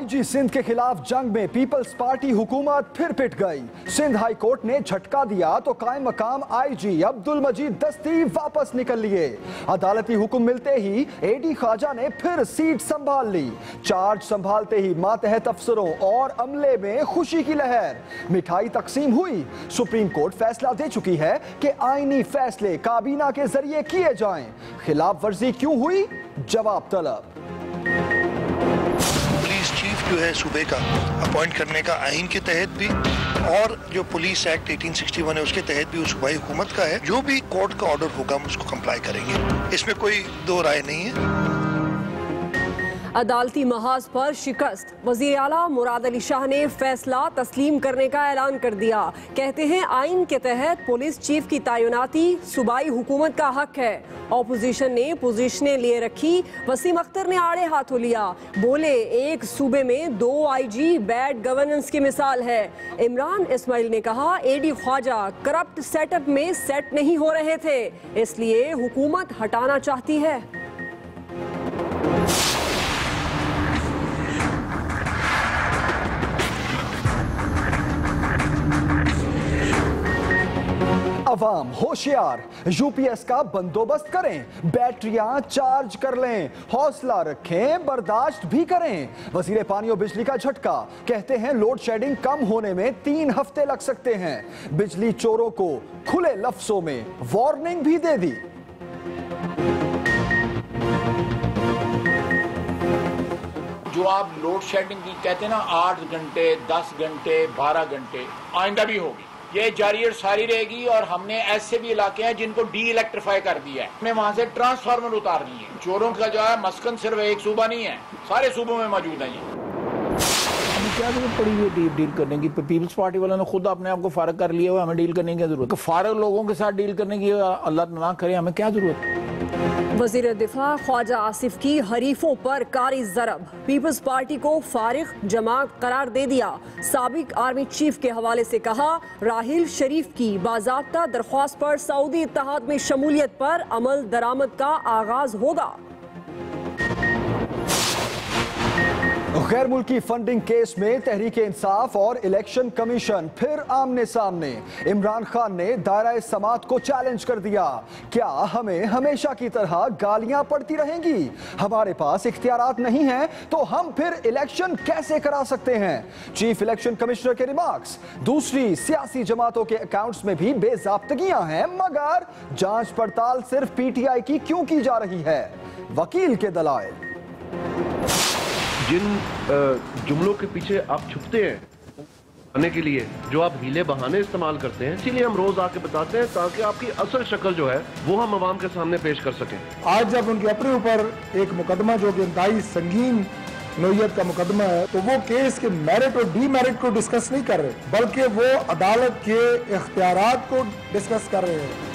IG Sindh के खिलाफ जंग में पीपल्स पार्टी हुकूमत फिर पिट गई। सिंध हाई कोर्ट ने झटका दिया तो कायम मकाम आईजी अब्दुल मजीद दस्ती वापस निकल लिए। अदालती हुक्म मिलते ही एडी ख्वाजा ने फिर सीट संभाल ली। चार्ज संभालते ही मातहत अफसरों और अमले में खुशी की लहर। मिठाई तकसीम हुई। सुप्रीम कोर्ट फैसला दे चुकी है कि आईनी फैसले काबीना के जरिए किए जाएं। खिलाफ वर्जी क्यों हुई, जवाब तलब। पुलिस चीफ जो है सूबे का अपॉइंट करने का आइन के तहत भी और जो पुलिस एक्ट 1861 है उसके तहत भी सूबाई हुकूमत का है। जो भी कोर्ट का ऑर्डर होगा हम उसको कंप्लाई करेंगे, इसमें कोई दो राय नहीं है। अदालती महाज पर शिकस्त। वज़ीर आला मुराद अली शाह ने फैसला तस्लीम करने का ऐलान कर दिया। कहते हैं आइन के तहत पुलिस चीफ की तैनाती सूबाई हुकूमत का हक है। ऑपोजिशन ने पोजीशनें लिए रखी। वसीम अख्तर ने आड़े हाथों लिया। बोले एक सूबे में 2 आईजी बैड गवर्नेंस की मिसाल है। इमरान इस्माइल ने कहा एडी ख्वाजा करप्ट सेटअप में सेट नहीं हो रहे थे, इसलिए हुकूमत हटाना चाहती है। अवाम होशियार, यूपीएस का बंदोबस्त करें, बैटरियां चार्ज कर लें, हौसला रखें, बर्दाश्त भी करें। वजीर पानी और बिजली का झटका। कहते हैं लोड शेडिंग कम होने में 3 हफ्ते लग सकते हैं। बिजली चोरों को खुले लफ्जों में वार्निंग भी दे दी। जो आप लोड शेडिंग की कहते हैं ना 8 घंटे 10 घंटे 12 घंटे आइंदा भी होगी, ये जारी और सारी रहेगी। और हमने ऐसे भी इलाके हैं जिनको डी इलेक्ट्रीफाई कर दिया है। हमने वहां से ट्रांसफार्मर उतारनी है। चोरों का जो है मस्कन सिर्फ एक सूबा नहीं है, सारे सूबों में मौजूद है। हमें क्या जरूरत पड़ी है डील करने की? पीपल्स पार्टी वालों ने खुद अपने आप को फारग कर लिया हुआ, हमें डील करने की जरूरत? फारग लोगों के साथ डील करने की अल्लाह ना करे, हमें क्या जरूरत है? वज़ीर दिफा ख्वाजा आसिफ की हरीफों पर कारी ज़रब। पीपल्स पार्टी को फारिग जमात करार दे दिया। साबिक आर्मी चीफ के हवाले से कहा राहिल शरीफ की बाज़ाब्ता दरख्वास्त पर सऊदी इत्तेहाद में शमूलियत पर अमल दरामद का आगाज होगा। गैर मुल्की फंडिंग केस में तहरीके इंसाफ और इलेक्शन कमीशन फिर आमने सामने। इमरान खान ने दायरा समात को चैलेंज कर दिया। क्या हमें हमेशा की तरह गालियां पड़ती रहेंगी? हमारे पास इख्तियारात नहीं हैं तो हम फिर इलेक्शन कैसे करा सकते हैं? चीफ इलेक्शन कमिश्नर के रिमार्क्स। दूसरी सियासी जमातों के अकाउंट्स में भी बेजाब्तगियां हैं, मगर जांच पड़ताल सिर्फ पीटीआई की क्यों की जा रही है? वकील के दलाइल। जिन जुमलों के पीछे आप छुपते हैं आने के लिए, जो आप हीले बहाने इस्तेमाल करते हैं, इसीलिए हम रोज आके बताते हैं ताकि आपकी असल शक्ल जो है वो हम अवाम के सामने पेश कर सकें। आज जब उनके अपने ऊपर एक मुकदमा जो कि इंतहाई संगीन नौयत का मुकदमा है, तो वो केस के मेरिट और डीमेरिट को डिस्कस नहीं कर रहे, बल्कि वो अदालत के इख्तियारात को डिस्कस कर रहे हैं।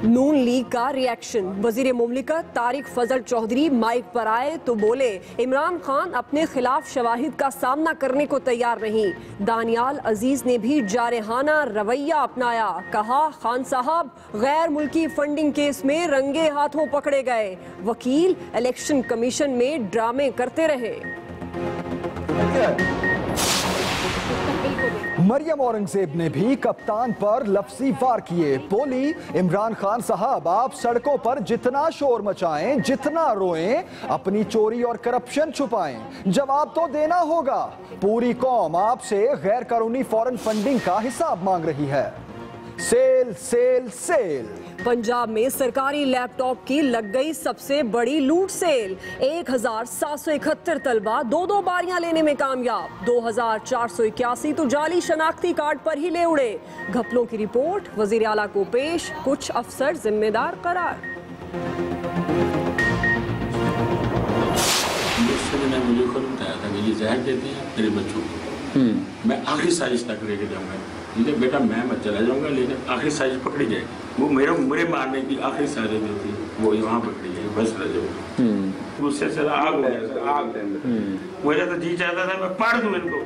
नून लीग का रिएक्शन। वजीर मुमलिकत तारिक फजल चौधरी माइक पर आए तो बोले इमरान खान अपने खिलाफ शवाहिद का सामना करने को तैयार नहीं। दानियाल अजीज ने भी जारहाना रवैया अपनाया। कहा खान साहब गैर मुल्की फंडिंग केस में रंगे हाथों पकड़े गए। वकील इलेक्शन कमीशन में ड्रामे करते रहे। मरियम औरंगजेब ने भी कप्तान पर लफ्जी वार किए। बोली इमरान खान साहब आप सड़कों पर जितना शोर मचाएं, जितना रोएं, अपनी चोरी और करप्शन छुपाएं, जवाब तो देना होगा। पूरी कौम आपसे गैर कानूनी फॉरेन फंडिंग का हिसाब मांग रही है। Cell cell cell. पंजाब में सरकारी लैपटॉप की लग गई सबसे बड़ी लूट सेल। 1771 तलबा 2 बारियां लेने में कामयाब। 2481 तो जाली शनाख्ती कार्ड पर ही ले उड़े। घपलों की रिपोर्ट वजीर आला को पेश, कुछ अफसर जिम्मेदार करार। मुझे खुद बताया था कि ये जहर देते हैं मेरे बच्चों को, मैं आखिरी साजिश तक लेके जाऊंगा। मुझे बेटा मैं मत चला जाऊंगा, लेकिन आखिरी साजिश पकड़ी जाएगी। वो मेरे मारने की आखिरी साजिश जो थी वो वहाँ पकड़ी जाएगी, बस रह जाऊंगा। उससे आग हो गया, आग मुझे तो जी चाहता था मैं पाड़ दूं इनको।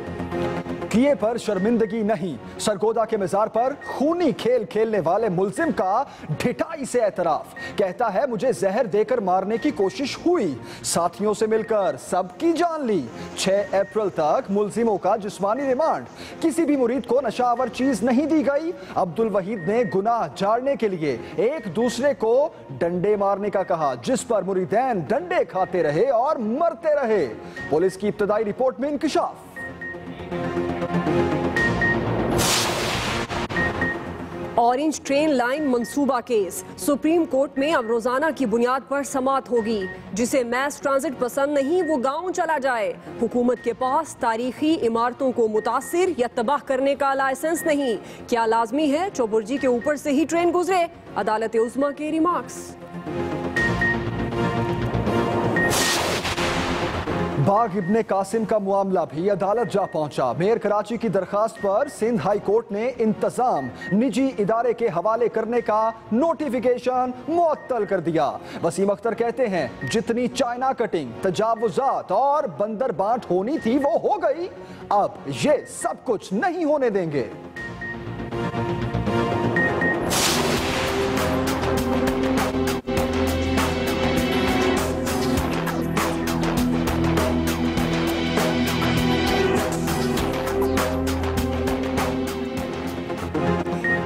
किए पर शर्मिंदगी नहीं। सरगोदा के मजार पर खूनी खेल खेलने वाले मुल्जिम का ढिठाई से एतराफ। कहता है मुझे जहर देकर मारने की कोशिश हुई, साथियों से मिलकर सबकी जान ली। 6 अप्रैल तक मुल्जिमों का जिस्मानी रिमांड। किसी भी मुरीद को नशावर चीज नहीं दी गई। अब्दुल वहीद ने गुनाह झाड़ने के लिए एक दूसरे को डंडे मारने का कहा, जिस पर मुरीदैन डंडे खाते रहे और मरते रहे। पुलिस की इब्तदाई रिपोर्ट में इंकिशाफ। ऑरेंज ट्रेन लाइन मंसूबा केस सुप्रीम कोर्ट में अब रोजाना की बुनियाद पर समाअत होगी। जिसे मैस ट्रांजिट पसंद नहीं वो गांव चला जाए। हुकूमत के पास तारीखी इमारतों को मुतासिर या तबाह करने का लाइसेंस नहीं। क्या लाजमी है चौबुर्जी के ऊपर से ही ट्रेन गुजरे? अदालत उज़्मा के रिमार्क्स। बाग इब्ने कासिम का मामला भी अदालत जा पहुंचा। मेयर कराची की दरखास्त पर सिंध हाई कोर्ट ने इंतजाम निजी इदारे के हवाले करने का नोटिफिकेशन मुअत्तल कर दिया। वसीम अख्तर कहते हैं जितनी चाइना कटिंग, तजावुजात और बंदर बांट होनी थी वो हो गई, अब ये सब कुछ नहीं होने देंगे।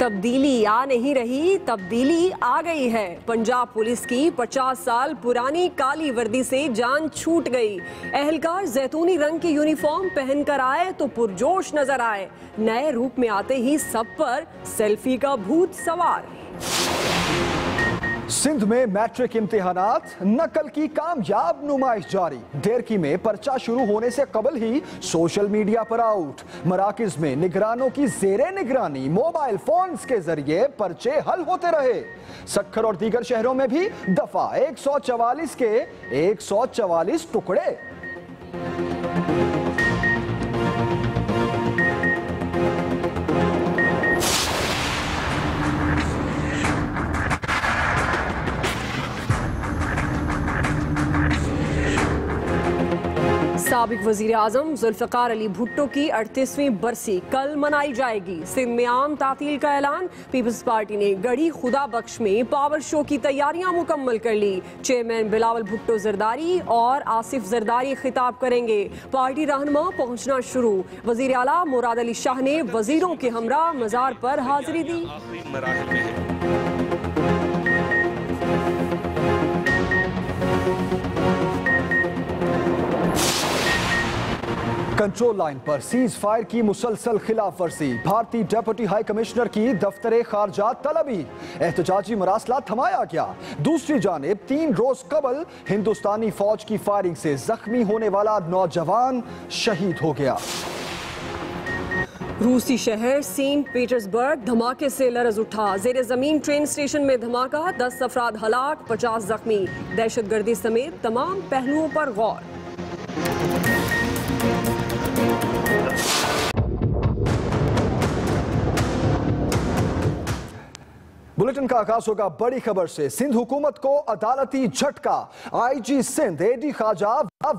तब्दीली आ नहीं रही, तब्दीली आ गई है। पंजाब पुलिस की 50 साल पुरानी काली वर्दी से जान छूट गई। एहलकार जैतूनी रंग की यूनिफॉर्म पहनकर आए तो पुरजोश नजर आए। नए रूप में आते ही सब पर सेल्फी का भूत सवार। सिंध में मैट्रिक इम्तिहानात नकल की कामयाब नुमाइश जारी। देरकी में पर्चा शुरू होने से कबल ही सोशल मीडिया पर आउट। मराकिज में निगरानों की जेरे निगरानी मोबाइल फोन्स के जरिए पर्चे हल होते रहे। सक्खर और दीगर शहरों में भी दफा 144 के 144 टुकड़े। साबिक वजीर आजम जुल्फिकार अली भुट्टो की 38वीं बरसी कल मनाई जाएगी। सिंध में आम तातील का ऐलान। पीपल्स पार्टी ने गढ़ी खुदा बख्श में पावर शो की तैयारियां मुकम्मल कर ली। चेयरमैन बिलावल भुट्टो जरदारी और आसिफ जरदारी खिताब करेंगे। पार्टी रहनुमा पहुंचना शुरू। वजीर आला मुराद अली शाह ने वजीरों के हमरा मजार पर हाजिरी दी। कंट्रोल लाइन पर सीज फायर की मुसलसल खिलाफ वर्जी। भारतीय डेप्यूटी हाई कमिश्नर की दफ्तरे खारजा तलबी। एहतजाजी मरासला थमाया गया। दूसरी जानिब 3 रोज कबल हिंदुस्तानी फौज की फायरिंग से जख्मी होने वाला नौजवान शहीद हो गया। रूसी शहर सेंट पीटर्सबर्ग धमाके से लरज उठा। जेर जमीन ट्रेन स्टेशन में धमाका, 10 अफराद हलाक, 50 जख्मी। दहशतगर्दी समेत तमाम पहलुओं पर गौर। बुलेटिन का आगाज होगा बड़ी खबर से। सिंध हुकूमत को अदालती झटका। आईजी सिंध एडी ख्वाजा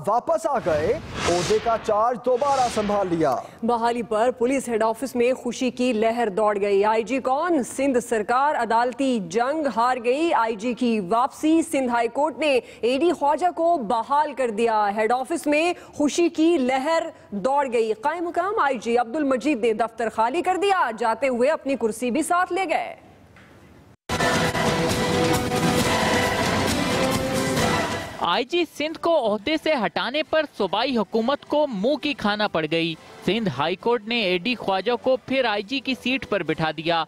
वापस आ गए। ओहदे का चार्ज दोबारा संभाल लिया। बहाली पर पुलिस हेड ऑफिस में खुशी की लहर दौड़ गई। आईजी कौन? सिंध सरकार अदालती जंग हार गई। आईजी की वापसी। सिंध हाई कोर्ट ने एडी ख्वाजा को बहाल कर दिया। हेड ऑफिस में खुशी की लहर दौड़ गई। कायम मुकाम आईजी अब्दुल मजीद ने दफ्तर खाली कर दिया। जाते हुए अपनी कुर्सी भी साथ ले गए। आईजी सिंध को ओहदे से हटाने पर सूबाई हुकूमत को मुंह की खाना पड़ गई। सिंध हाई कोर्ट ने एडी ख्वाजा को फिर आईजी की सीट पर बिठा दिया।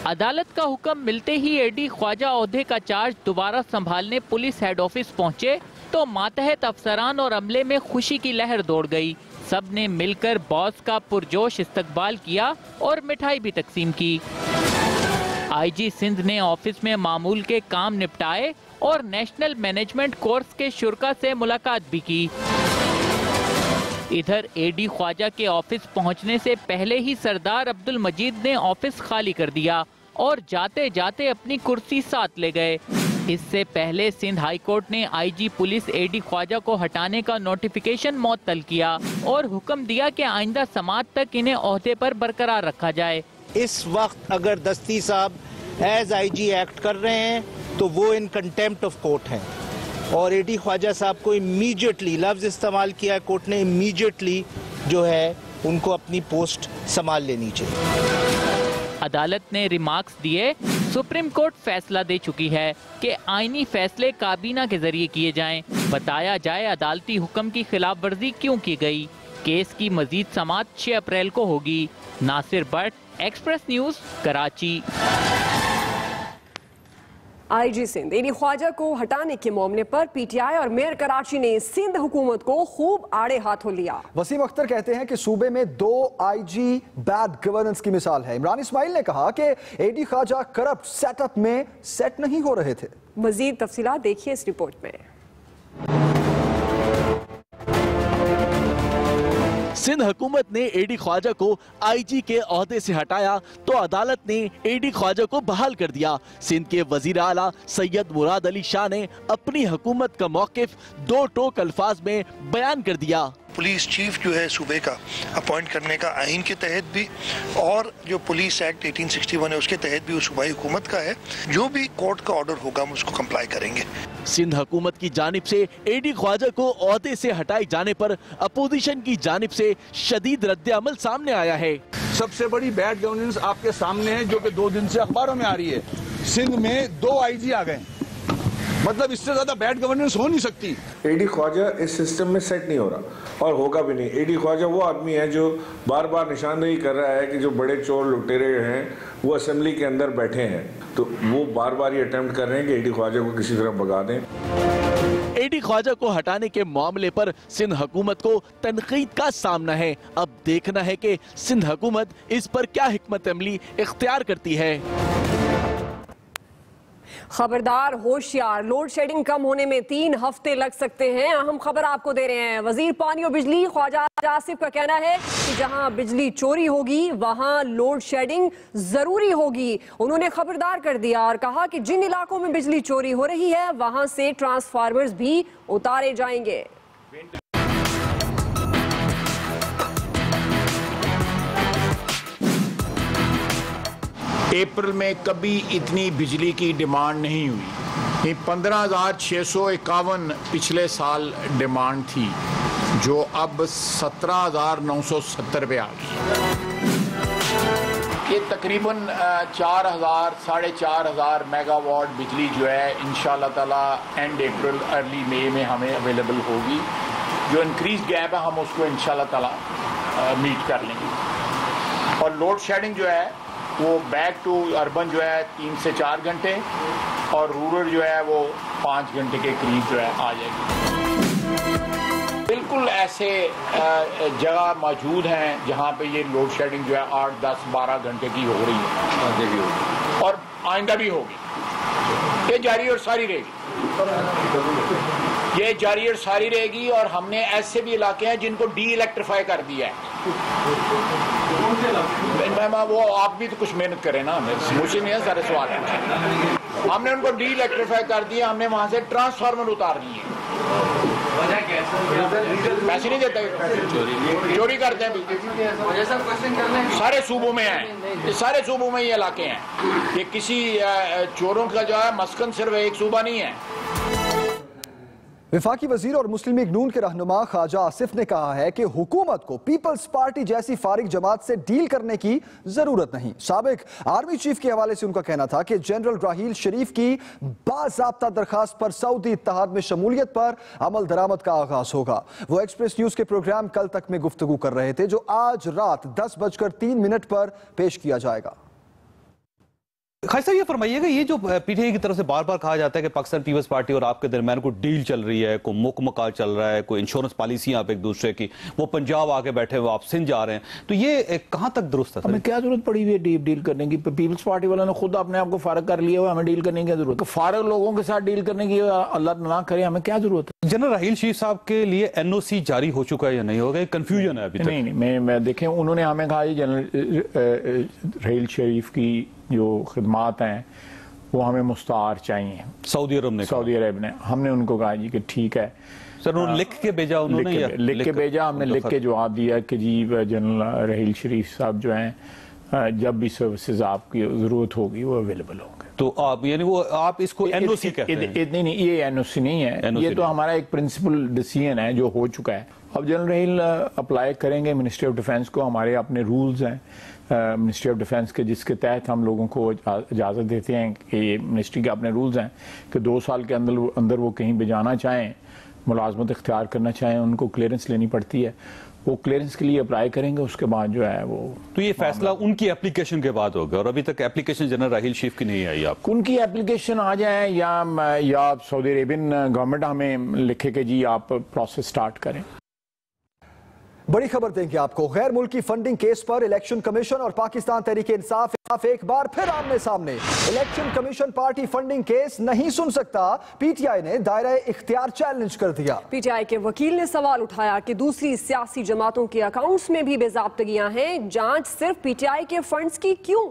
अदालत का हुक्म मिलते ही एडी ख्वाजा ओहदे का चार्ज दोबारा संभालने पुलिस हेड ऑफिस पहुंचे तो मातहत अफसरान और अमले में खुशी की लहर दौड़ गई। सब ने मिलकर बॉस का पुरजोश इस्तकबाल किया और मिठाई भी तकसीम की। आईजी सिंध ने ऑफिस में मामूल के काम निपटाए और नेशनल मैनेजमेंट कोर्स के शुरा से मुलाकात भी की। इधर एडी ख्वाजा के ऑफिस पहुंचने से पहले ही सरदार अब्दुल मजीद ने ऑफिस खाली कर दिया और जाते जाते अपनी कुर्सी साथ ले गए। इससे पहले सिंध हाईकोर्ट ने आईजी पुलिस एडी ख्वाजा को हटाने का नोटिफिकेशन मुअत्तल किया और हुक्म दिया कि आइंदा समाअत तक इन्हें ओहदे पर बरकरार रखा जाए। इस वक्त अगर दस्ती साहब एज आईजी एक्ट कर रहे हैं तो वो इन कंटेम्प्ट ऑफ कोर्ट हैं और एडी ख्वाजा साहब को इमीडिएटली, लफ्ज इस्तेमाल किया है कोर्ट ने, इमीडिएटली जो है उनको अपनी पोस्ट संभाल लेनी चाहिए। अदालत ने रिमार्क्स दिए, सुप्रीम कोर्ट फैसला दे चुकी है कि आईनी फैसले काबीना के जरिए किए जाएं। बताया जाए अदालती हुक्म की खिलाफ वर्जी क्यों की गई। केस की मजीद समाअत 6 अप्रैल को होगी। Nasir Bhatt, Express News, Karachi. IG Sindh AD Khawaja को हटाने के मामले पर पीटीआई और मेयर कराची ने सिंध हुकूमत को खूब आड़े हाथों लिया। वसीम अख्तर कहते हैं कि सूबे में 2 आईजी बैड गवर्नेंस की मिसाल है। इमरान इस्माइल ने कहा कि एडी ख्वाजा करप्ट सेटअप में सेट नहीं हो रहे थे। मजीद तफसीलात देखिए इस रिपोर्ट में। सिंध हुकूमत ने एडी ख्वाजा को आईजी के ओहदे से हटाया तो अदालत ने एडी ख्वाजा को बहाल कर दिया। सिंध के वजीर आला सैयद मुराद अली शाह ने अपनी हुकूमत का मौकिफ 2 टोक अल्फाज में बयान कर दिया। पुलिस चीफ जो है सूबे का अपॉइंट करने का आइन के तहत भी और जो पुलिस एक्ट 1861 है उसके तहत भी वो सूबाई हुकूमत का है। जो भी कोर्ट का ऑर्डर होगा हम उसको कंप्लाई करेंगे। सिंध हुकूमत की जानिब से एडी ख्वाजा को ओहदे से हटाए जाने पर अपोजिशन की जानिब से शदीद रद्द-ए-अमल सामने आया है। सबसे बड़ी बैड गवर्नेंस आपके सामने है जो कि 2 दिन से अखबारों में आ रही है। सिंध में 2 आईजी आ गए, मतलब इससे ज्यादा बैड गवर्नेंस हो नहीं सकती। एडी ख्वाजा इस सिस्टम में सेट नहीं हो रहा और होगा भी नहीं। एडी ख्वाजा वो आदमी है जो बार बार निशानदेही कर रहा है कि जो बड़े चोर लुटेरे हैं वो असेंबली के अंदर बैठे हैं, तो वो बार बार ये अटेम्प्ट कर रहे हैं कि एडी ख्वाजा को किसी तरह भगा दें। एडी ख्वाजा को हटाने के मामले पर सिंध हुकूमत को तनकीद का सामना है। अब देखना है कि सिंध हुकूमत इस पर क्या हिकमत अमली इख्तियार करती है। खबरदार, होशियार, लोड शेडिंग कम होने में 3 हफ्ते लग सकते हैं। अहम खबर आपको दे रहे हैं। वजीर पानी और बिजली ख्वाजा आसिफ का कहना है कि जहां बिजली चोरी होगी वहां लोड शेडिंग जरूरी होगी। उन्होंने खबरदार कर दिया और कहा कि जिन इलाकों में बिजली चोरी हो रही है वहां से ट्रांसफार्मर्स भी उतारे जाएंगे। अप्रैल में कभी इतनी बिजली की डिमांड नहीं हुई। 15,651 पिछले साल डिमांड थी जो अब 17,970 पे आ गई। ये तकरीबन 4,000 साढ़े 4,000 मेगावाट बिजली जो है इंशाल्लाह ताला एंड अप्रैल अर्ली मई में हमें अवेलेबल होगी। जो इंक्रीज गैप है हम उसको इंशाल्लाह ताला मीट कर लेंगे। और लोड शेडिंग जो है वो बैक टू अर्बन जो है 3 से 4 घंटे और रूरल जो है वो 5 घंटे के करीब जो है आ जाएगी। बिल्कुल ऐसे जगह मौजूद हैं जहाँ पे ये लोड शेडिंग जो है 8, 10, 12 घंटे की हो रही है और आइंदा भी होगी। ये जारी और सारी रहेगी, ये जारी और सारी रहेगी। और हमने ऐसे भी इलाके हैं जिनको डी इलेक्ट्रीफाई कर दिया है। वो आप भी तो कुछ मेहनत करें ना, मुझे नहीं है सारे सवाल पूछे। हमने उनको डी इलेक्ट्रीफाई कर दिया, हमने वहां से ट्रांसफार्मर उतार दिए। पैसे नहीं देते, चोरी करते हैं। सारे सूबों में है, सारे सूबों में ये इलाके हैं। ये किसी चोरों का जो है मस्कन सिर्फ एक सूबा नहीं है। वफाकी वजीर और मुस्लिम लीग नून के रहनुमा ख्वाजा आसिफ ने कहा है कि हुकूमत को पीपल्स पार्टी जैसी फारिग जमात से डील करने की जरूरत नहीं। साबिक आर्मी चीफ के हवाले से उनका कहना था कि जनरल राहील शरीफ की बाज़ाब्ता दरखास्त पर सऊदी इत्तेहाद में शमूलियत पर अमल दरामद का आगाज होगा। वो एक्सप्रेस न्यूज के प्रोग्राम कल तक में गुफ्तगू कर रहे थे जो आज रात 10:03 पर पेश किया जाएगा। खाई साहब ये फरमाइएगा, ये जो पीटीआई की तरफ से बार बार कहा जाता है कि पाकिस्तान पीपल्स पार्टी और आपके दरमियान कोई डील चल रही है, कोई मुकमका चल रहा है, कोई इंश्योरेंस पॉलिसी आप एक दूसरे की, वो पंजाब आके बैठे हुए आप सिंध जा रहे हैं, तो ये कहां तक दुरुस्त है? हमें क्या जरूरत पड़ी हुई है डील करने की? पीपल्स पार्टी वालों ने खुद अपने आप को फारग कर लिया हुआ, हमें डील करने की जरूरत है? फारग लोगों के साथ डील करने की अल्लाह ना करे, हमें क्या जरूरत है? जनरल राहील शरीफ साहब के लिए एनओसी जारी हो चुका है या नहीं होगा? कंफ्यूजन है अभी तक। नहीं, मैं देखें, उन्होंने हमें कहा जनरल राहील शरीफ की जो खिदमात हैं वो हमें मुस्तार चाहिए। सऊदी अरब ने हमने उनको कहा जी कि ठीक है सर, उन्होंने लिख के भेजा, उन्होंने लिख के भेजा, हमने लिख के जवाब दिया कि जी जनरल रहील शरीफ साहब जो हैं जब भी सर्विसेज आपकी जरूरत होगी वो अवेलेबल होंगे। तो आप यानी वो आप इसको एनओसी कहते हैं? नहीं, ये एनओसी नहीं है, ये तो हमारा एक प्रिंसिपल डिसीजन है जो हो चुका है। अब जनरल रहील अप्लाई करेंगे मिनिस्ट्री ऑफ डिफेंस को, हमारे अपने रूल्स हैं मिनिस्ट्री ऑफ डिफेंस के जिसके तहत हम लोगों को इजाज़त देते हैं कि ये मिनिस्ट्री के अपने रूल्स हैं कि 2 साल के अंदर वो कहीं भी जाना चाहें, मुलाजमत इख्तियार करना चाहें, उनको क्लियरेंस लेनी पड़ती है। वो क्लियरेंस के लिए अप्लाई करेंगे, उसके बाद जो है वो तो ये फैसला उनकी एप्लीकेशन के बाद होगा और अभी तक एप्लीकेशन जनरल राहील शरीफ की नहीं आई आपको? उनकी एप्लीकेशन आ जाए या सऊदी अरेबियन गवर्नमेंट हमें लिखे कि जी आप प्रोसेस स्टार्ट करें। बड़ी खबर देंगे आपको। गैर मुल्की फंडिंग केस पर इलेक्शन कमीशन और पाकिस्तान तहरीक-ए-इंसाफ एक बार फिर आमने सामने। Election commission party funding case नहीं सुन सकता, पीटीआई ने दायरा इख्तियार चैलेंज कर दिया। पीटीआई के वकील ने सवाल उठाया कि दूसरी सियासी जमातों के अकाउंट्स में भी बेजाब्तगियां हैं, जांच सिर्फ पीटीआई के फंड्स की क्यों?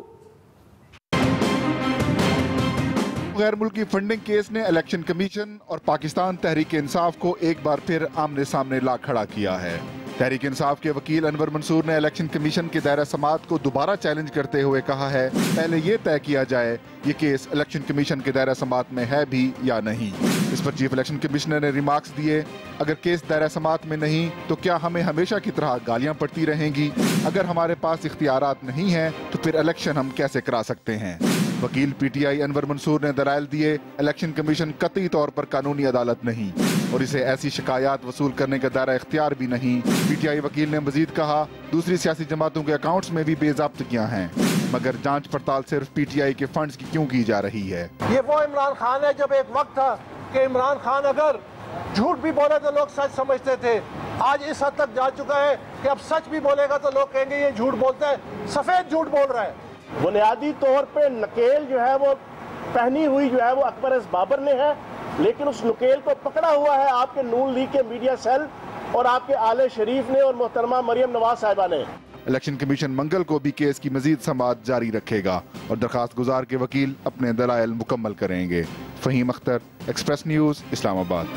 गैर मुल्की फंडिंग केस ने इलेक्शन कमीशन और पाकिस्तान तहरीक-ए-इंसाफ को एक बार फिर आमने सामने ला खड़ा किया है। तहरीक इंसाफ के वकील अनवर मंसूर ने इलेक्शन कमीशन के दायरा समात को दोबारा चैलेंज करते हुए कहा है, पहले ये तय किया जाए ये केस इलेक्शन कमीशन के दायरा समात में है भी या नहीं। इस पर चीफ इलेक्शन कमिश्नर ने रिमार्क्स दिए, अगर केस दायरा समात में नहीं तो क्या हमें हमेशा की तरह गालियां पड़ती रहेंगी? अगर हमारे पास इख्तियारात नहीं हैं तो फिर इलेक्शन हम कैसे करा सकते हैं? वकील पीटीआई अनवर मंसूर ने दलाइल दिए, इलेक्शन कमीशन कतई तौर पर कानूनी अदालत नहीं और इसे ऐसी शिकायत वसूल करने का दायरा इख्तियार भी नहीं। पीटीआई वकील ने मजीद कहा, दूसरी सियासी जमातों के अकाउंट्स में भी बेज़ाब्तगियां हैं, मगर जांच पड़ताल सिर्फ पीटीआई के फंड्स की क्यों की जा रही है? ये वो इमरान खान है जब एक वक्त था कि इमरान खान अगर झूठ भी बोले तो लोग सच समझते थे। आज इस हद तक जा चुका है कि अब सच भी बोलेगा तो लोग कहेंगे ये झूठ बोलता है, सफेद झूठ बोल रहा है। बुनियादी तौर पे नकेल जो है वो पहनी हुई जो है वो अकबर एस बाबर ने है, लेकिन उस नकेल को पकड़ा हुआ है आपके नून लीग के मीडिया सेल और आपके आले शरीफ ने और मोहतरमा मरियम नवाज साहिबा ने। इलेक्शन कमीशन मंगल को भी केस की मजीद समाअत जारी रखेगा और दरखास्त गुजार के वकील अपने दलाइल मुकम्मल करेंगे। Faheem Akhtar, Express News, Islamabad.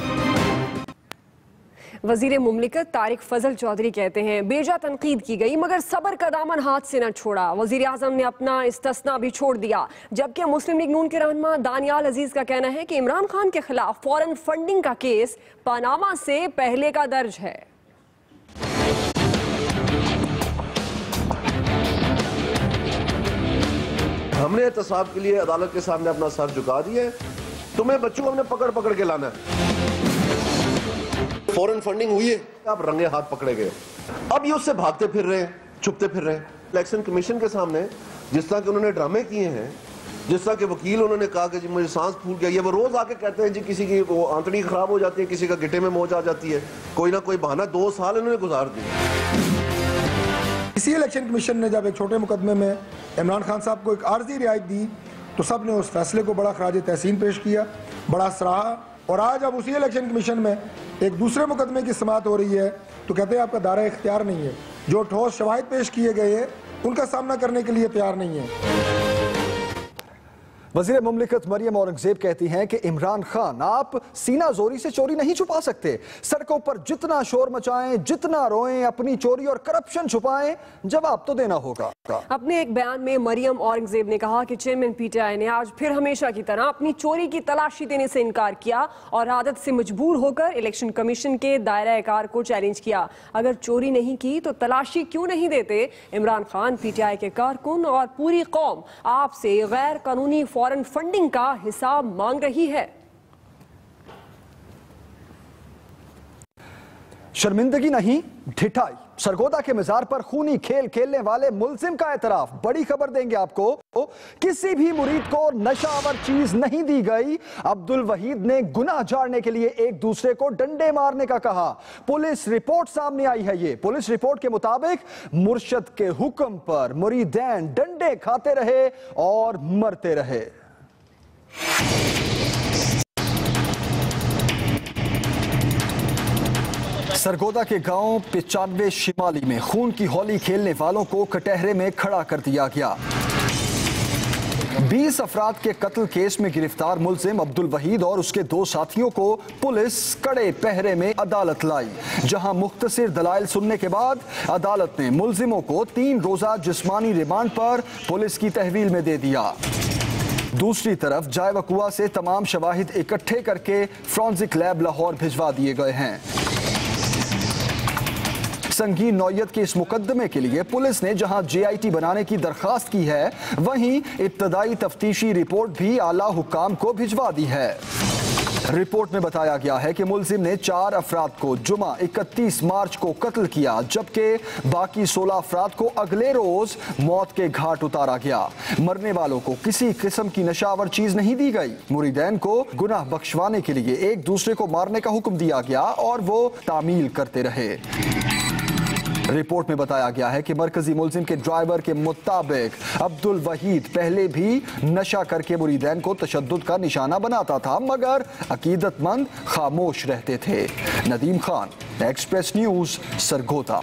वजीर मुमलिकत तारिक फजल चौधरी कहते हैं, बेजा तनकीद की गई मगर सबर का दामन हाथ से न छोड़ा। वजीर आजम ने अपना इस्तिस्ना भी छोड़ दिया, जबकि मुस्लिम लीग नून के रहनुमा दानियाल अजीज का कहना है कि इमरान खान के खिलाफ फॉरेन फंडिंग का केस पनामा से पहले का दर्ज है। हमने एहतसाब के लिए अदालत के सामने अपना सर झुका दिया है, तुम्हें बच्चों को हमने पकड़ पकड़ के लाना है। फॉरेन फंडिंग हुई है, आप रंगे हाथ पकड़े गए, अब ये उससे भागते फिर रहे हैं, छुपते फिर रहे हैं। इलेक्शन कमीशन के सामने जिस तरह के उन्होंने ड्रामे किए हैं, जिस तरह के वकील उन्होंने कहा कि जी मुझे सांस फूल गया, ये वो रोज आके कहते हैं जी किसी की वो आंतड़ी खराब हो जाती है, किसी का गिटे में मोच आ जाती है, कोई ना कोई बहाना 2 साल इन्होंने गुजार दिए। इसी इलेक्शन कमीशन ने जब एक छोटे मुकदमे में इमरान खान साहब को एक आर्जी रियायत दी तो सब ने उस फैसले को बड़ा खराज तहसीन पेश किया, बड़ा सराहा। और आज अब उसी इलेक्शन कमीशन में एक दूसरे मुकदमे की समाअत हो रही है तो कहते हैं आपका दायरा इख्तियार नहीं है, जो ठोस शवाहिद पेश किए गए हैं उनका सामना करने के लिए तैयार नहीं है। वज़ीर मुमलिकत मरियम औरंगजेब कहती हैं कि इमरान खान आप सीना जोरी से चोरी नहीं छुपा सकते, सड़कों पर जितना शोर मचाएं, जितना रोएं, अपनी चोरी और करप्शन छुपाएं, जवाब तो देना होगा। अपने एक बयान में मरियम औरंगजेब ने कहा कि चेयरमैन पीटीआई ने आज फिर हमेशा की तरह अपनी चोरी की तलाशी देने से इनकार किया और आदत से मजबूर होकर इलेक्शन कमीशन के दायरा कार को चैलेंज किया। अगर चोरी नहीं की तो तलाशी क्यों नहीं देते? इमरान खान, पीटीआई के कारकुन और पूरी कौम आपसे गैर कानूनी फॉरेन फंडिंग का हिसाब मांग रही है। शर्मिंदगी नहीं, ढिठाई। सरगोदा के मजार पर खूनी खेल खेलने वाले मुलजिम का एतराफ। बड़ी खबर देंगे आपको, किसी भी मुरीद को नशावर चीज नहीं दी गई। अब्दुल वहीद ने गुनाह झाड़ने के लिए एक दूसरे को डंडे मारने का कहा। पुलिस रिपोर्ट सामने आई है। ये पुलिस रिपोर्ट के मुताबिक मुर्शद के हुक्म पर मुरीदैन डंडे खाते रहे और मरते रहे। सरगोदा के गांव 95 शिमाली में खून की होली खेलने वालों को कटहरे में खड़ा कर दिया गया। 20 अफराद के कत्ल केस में गिरफ्तार मुलजिम अब्दुल वहीद और उसके 2 साथियों को पुलिस कड़े पहरे में अदालत लाई, जहां मुख्तसर दलाइल सुनने के बाद अदालत ने मुलजिमों को 3 रोजा जिस्मानी रिमांड पर पुलिस की तहवील में दे दिया। दूसरी तरफ जाए वकुआ से तमाम शवाहिद इकट्ठे करके फोरेंसिक लैब लाहौर भिजवा दिए गए हैं। संगीन नौयत के इस मुकदमे के लिए पुलिस ने जहां JIT बनाने की दरखास्त की है, वहीं इब्तदाई तफ्तीशी रिपोर्ट भी आला हुकाम को भिजवा दी है। रिपोर्ट में बताया गया है कि मुलजिम ने 4 अफराद को जुमा 31 मार्च को कत्ल किया, जबकि बाकी 16 अफराद को अगले रोज मौत के घाट उतारा गया। मरने वालों को किसी किस्म की नशावर चीज नहीं दी गई। मुरीदैन को गुनाह बख्शवाने के लिए एक दूसरे को मारने का हुक्म दिया गया और वो तामील करते रहे। रिपोर्ट में बताया गया है कि मरकजी मुलजिम के ड्राइवर के मुताबिक अब्दुल वहीद पहले भी नशा करके मुरीदैन को तशद्दुद का निशाना बनाता था, मगर अकीदतमंद खामोश रहते थे। Nadeem Khan, Express News, Sargodha.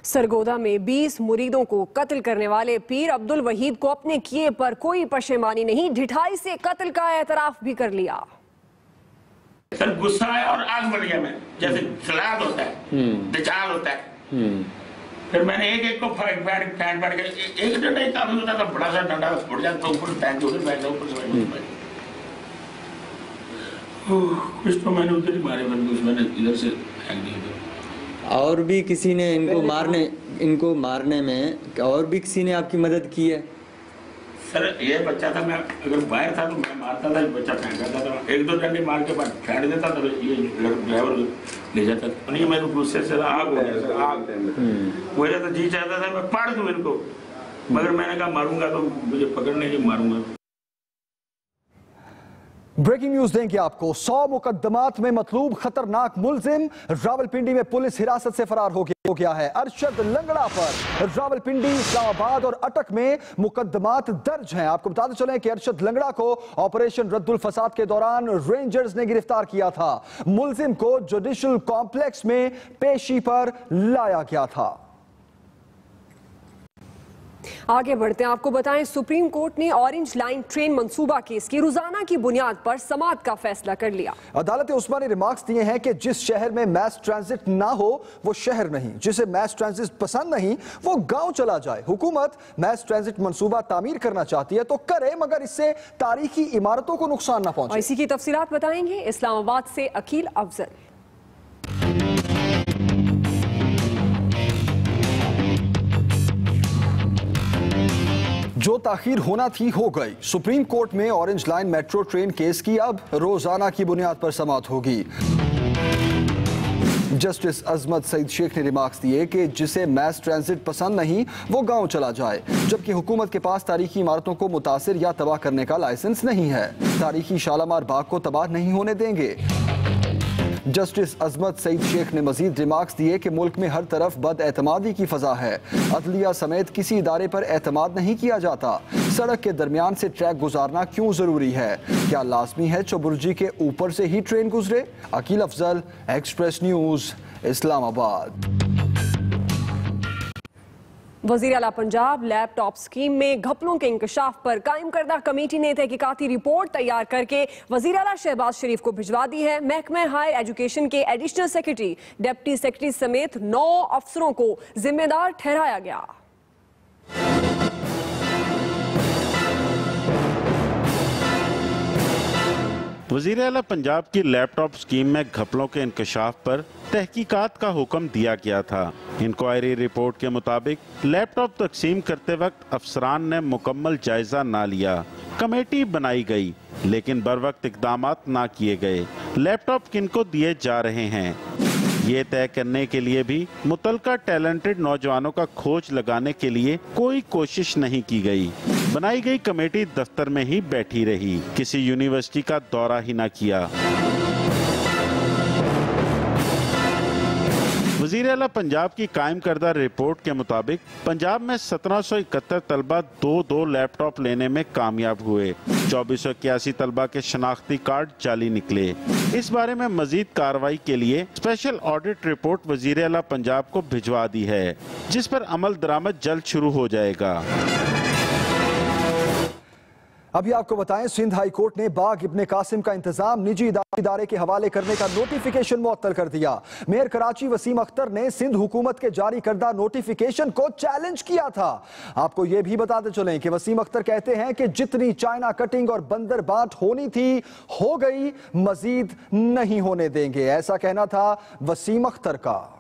सरगोदा में 20 मुरीदों को कत्ल करने वाले पीर अब्दुल वहीद को अपने किए पर कोई पशेमानी नहीं, ढिठाई से कत्ल का एतराफ भी कर लिया। सर गुस्सा है और आग बढ़ गया मैं, जैसे सलाद होता है, दिचाल होता है। फिर मैंने एक को फैट के एक डंडा ही काफी होता था, बड़ा सा डंडा फुट जाता, ऊपर फेंक दो, फिर बैठ जाओ, ऊपर से कुछ तो मैंने उधर ही मारे, मैंने इधर से फेंक दिया। और भी किसी ने इनको मारने में और भी किसी ने आपकी मदद की है? सर ये बच्चा था, मैं अगर बाहर था तो मैं मारता था, बच्चा फेंक देता था, 1-2 डंडे मार के बाद फेंक देता था, ये ड्राइवर ले जाता था। नहीं, मैं तो गुस्से से आग हो गया, आग मेरा तो जी चाहता था मैं पाड़ दूं इनको, मगर मैंने कहा मारूंगा तो मुझे पकड़ने के मारूंगा। ब्रेकिंग न्यूज देंगे आपको। 100 मुकदमात में मतलूब खतरनाक मुलजिम रावलपिंडी में पुलिस हिरासत से फरार हो गया है। अरशद लंगड़ा पर रावलपिंडी, इस्लामाबाद और अटक में मुकदमात दर्ज हैं। आपको बताते चलें कि अरशद लंगड़ा को ऑपरेशन रद्दुल फसाद के दौरान रेंजर्स ने गिरफ्तार किया था। मुलजिम को जुडिशल कॉम्प्लेक्स में पेशी पर लाया गया था। आगे बढ़ते हैं, आपको बताएं सुप्रीम कोर्ट ने ऑरेंज लाइन ट्रेन मंसूबा केस की रोजाना की बुनियाद पर समाअत का फैसला कर लिया। अदालत उस्मा ने रिमार्क्स दिए हैं कि जिस शहर में मैस ट्रांजिट ना हो वो शहर नहीं, जिसे मैस ट्रांजिट पसंद नहीं वो गांव चला जाए। हुकूमत मैस ट्रांजिट मंसूबा तामीर करना चाहती है तो करे, मगर इससे तारीखी इमारतों को नुकसान ना पहुंचे। इसी की तफसीलात बताएंगे इस्लामाबाद से अकील अफजल। जो ताखीर होना थी हो गई। सुप्रीम कोर्ट में orange line metro train case की अब रोजाना की बुनियाद पर समाअत होगी। जस्टिस अजमत सईद शेख ने रिमार्क्स दिए कि जिसे मैस ट्रांजिट पसंद नहीं वो गांव चला जाए, जबकि हुकूमत के पास तारीखी इमारतों को मुतासिर या तबाह करने का लाइसेंस नहीं है। तारीखी शालामार बाग को तबाह नहीं होने देंगे। जस्टिस अजमत सईद शेख ने मजीद रिमार्क्स दिए कि मुल्क में हर तरफ बदएतमादी की फजा है। अदलिया समेत किसी इदारे पर एतमाद नहीं किया जाता। सड़क के दरमियान से ट्रैक गुजारना क्यों जरूरी है? क्या लाजमी है चौबुर्जी के ऊपर से ही ट्रेन गुजरे? Aqeel Afzal, Express News, Islamabad. वज़ीर आला पंजाब लैपटॉप स्कीम में घपलों के इंकशाफ पर कायम करदा कमेटी ने तहकीकाती रिपोर्ट तैयार करके वज़ीर आला शहबाज शरीफ को भिजवा दी है। महकमा हायर एजुकेशन के एडिशनल सेक्रेटरी, डिप्टी सेक्रेटरी समेत 9 अफसरों को जिम्मेदार ठहराया गया। वज़ीर आला पंजाब की लैपटॉप स्कीम में घपलों के इंकशाफ पर तहकीकात का हुक्म दिया गया था। इंक्वायरी रिपोर्ट के मुताबिक लैपटॉप तकसीम करते वक्त अफसरान ने मुकम्मल जायजा ना लिया। कमेटी बनाई गई लेकिन बरवक्त इकदामात ना किए गए। लैपटॉप किनको दिए जा रहे हैं ये तय करने के लिए भी मुतलका टैलेंटेड नौजवानों का खोज लगाने के लिए कोई कोशिश नहीं की गई। बनाई गई कमेटी दफ्तर में ही बैठी रही, किसी यूनिवर्सिटी का दौरा ही ना किया। वज़ीर आला पंजाब की कायम करदा रिपोर्ट के मुताबिक पंजाब में 1771 तलबा 2 लैपटॉप लेने में कामयाब हुए। 2481 तलबा के शनाख्ती कार्ड जाली निकले। इस बारे में मजीद कार्रवाई के लिए स्पेशल ऑडिट रिपोर्ट वज़ीर आला पंजाब को भिजवा दी है, जिस पर अमल दरामद जल्द शुरू हो जाएगा। अभी आपको बताएं, सिंध हाई कोर्ट ने बाग इब्ने कासिम का इंतजाम निजी इदारे के हवाले करने का नोटिफिकेशन मुअत्तल कर दिया। मेयर कराची वसीम अख्तर ने सिंध हुकूमत के जारी करदा नोटिफिकेशन को चैलेंज किया था। आपको यह भी बताते चलें कि वसीम अख्तर कहते हैं कि जितनी चाइना कटिंग और बंदर बांट होनी थी हो गई, मजीद नहीं होने देंगे। ऐसा कहना था वसीम अख्तर का।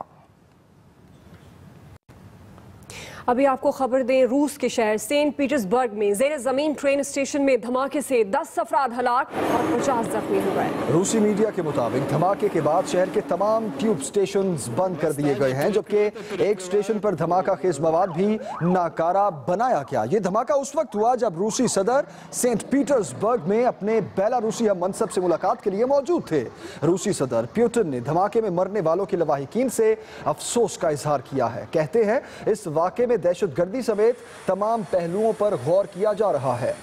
अभी आपको खबर दें, रूस के शहर सेंट पीटर्सबर्ग में जेर जमीन ट्रेन स्टेशन में धमाके से 10 अफराद हलाक और 50 जख्मी हो गए। रूसी मीडिया के मुताबिक धमाके के बाद शहर के तमाम ट्यूब स्टेशन बंद कर दिए गए हैं, जबकि एक स्टेशन पर धमाका खेज मवाद भी नाकारा बनाया गया। ये धमाका उस वक्त हुआ जब रूसी सदर सेंट पीटर्सबर्ग में अपने बेलारूसी हम मनसब से मुलाकात के लिए मौजूद थे। रूसी सदर पुतिन ने धमाके में मरने वालों की लवाहिकीन से अफसोस का इजहार किया है। कहते हैं इस वाक़े में दहशतगर्दी समेत तमाम पहलुओं पर गौर किया जा रहा है।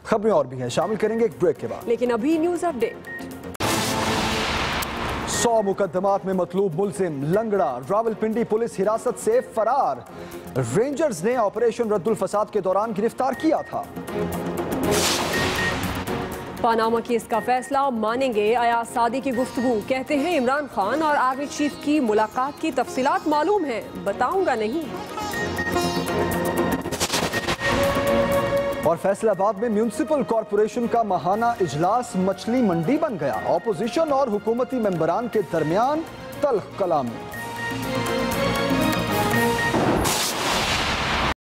खबरें और भी हैं, शामिल करेंगे एक ब्रेक के बाद। लेकिन अभी न्यूज अपडेट। 100 मुकदमात में मतलूब मुलजिम लंगड़ा, रावलपिंडी पुलिस हिरासत से फरार। रेंजर्स ने ऑपरेशन रद्दुल फसाद के दौरान गिरफ्तार किया था। पानामा केस का फैसला मानेंगे अयाज सादी की गुफ्तगू। कहते हैं इमरान खान और आर्मी चीफ की मुलाकात की तफसीलात मालूम है, बताऊंगा नहीं। और फैसलाबाद में म्यूनिसिपल कॉरपोरेशन का माहाना इजलास मछली मंडी बन गया। ऑपोजिशन और हुकूमती मेंबरान के दरमियान तल्ख कलामी।